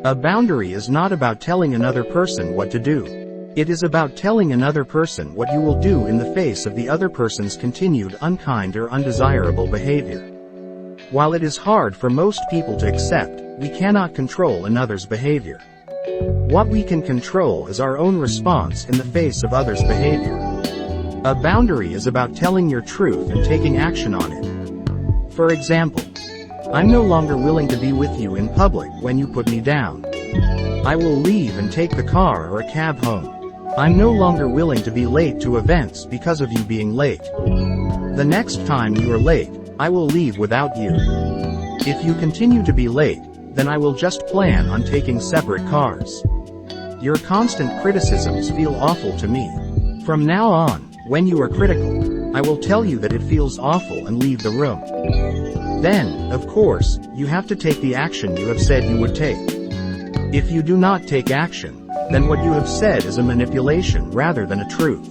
A boundary is not about telling another person what to do. It is about telling another person what you will do in the face of the other person's continued unkind or undesirable behavior. While it is hard for most people to accept, we cannot control another's behavior. What we can control is our own response in the face of others' behavior. A boundary is about telling your truth and taking action on it. For example, I'm no longer willing to be with you in public when you put me down. I will leave and take the car or a cab home. I'm no longer willing to be late to events because of you being late. The next time you are late, I will leave without you. If you continue to be late, then I will just plan on taking separate cars. Your constant criticisms feel awful to me. From now on, when you are critical, I will tell you that it feels awful and leave the room. Then, of course, you have to take the action you have said you would take. If you do not take action, then what you have said is a manipulation rather than a truth.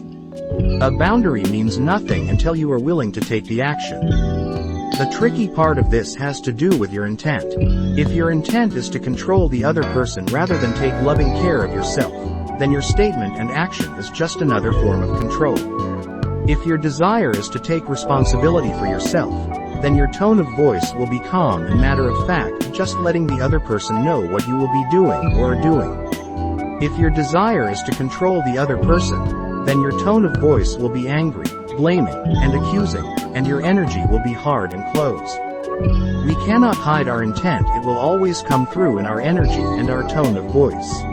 A boundary means nothing until you are willing to take the action. The tricky part of this has to do with your intent. If your intent is to control the other person rather than take loving care of yourself, then your statement and action is just another form of control. If your desire is to take responsibility for yourself, then your tone of voice will be calm and matter-of-fact, just letting the other person know what you will be doing or are doing. If your desire is to control the other person, then your tone of voice will be angry, blaming, and accusing, and your energy will be hard and closed. We cannot hide our intent, it will always come through in our energy and our tone of voice.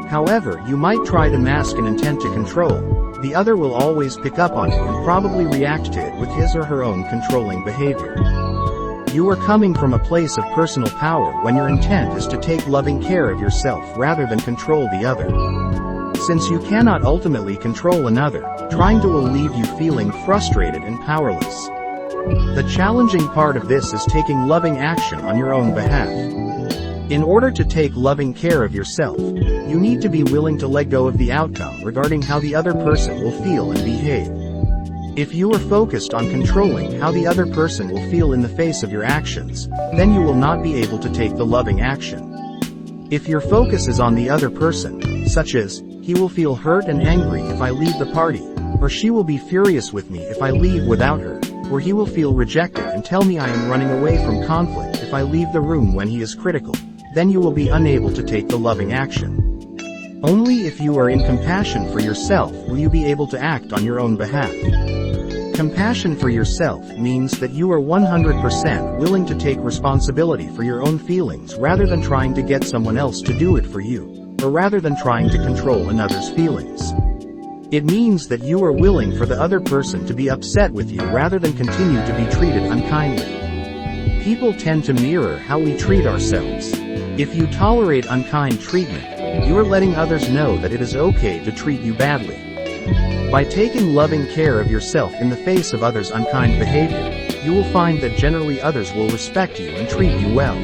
However, you might try to mask an intent to control. The other will always pick up on it and probably react to it with his or her own controlling behavior. You are coming from a place of personal power when your intent is to take loving care of yourself rather than control the other. Since you cannot ultimately control another, trying to will leave you feeling frustrated and powerless. The challenging part of this is taking loving action on your own behalf. In order to take loving care of yourself, you need to be willing to let go of the outcome regarding how the other person will feel and behave. If you are focused on controlling how the other person will feel in the face of your actions, then you will not be able to take the loving action. If your focus is on the other person, such as, he will feel hurt and angry if I leave the party, or she will be furious with me if I leave without her, or he will feel rejected and tell me I am running away from conflict if I leave the room when he is critical, then you will be unable to take the loving action. Only if you are in compassion for yourself will you be able to act on your own behalf. Compassion for yourself means that you are 100% willing to take responsibility for your own feelings rather than trying to get someone else to do it for you, or rather than trying to control another's feelings. It means that you are willing for the other person to be upset with you rather than continue to be treated unkindly. People tend to mirror how we treat ourselves. If you tolerate unkind treatment, you are letting others know that it is okay to treat you badly. By taking loving care of yourself in the face of others' unkind behavior, you will find that generally others will respect you and treat you well.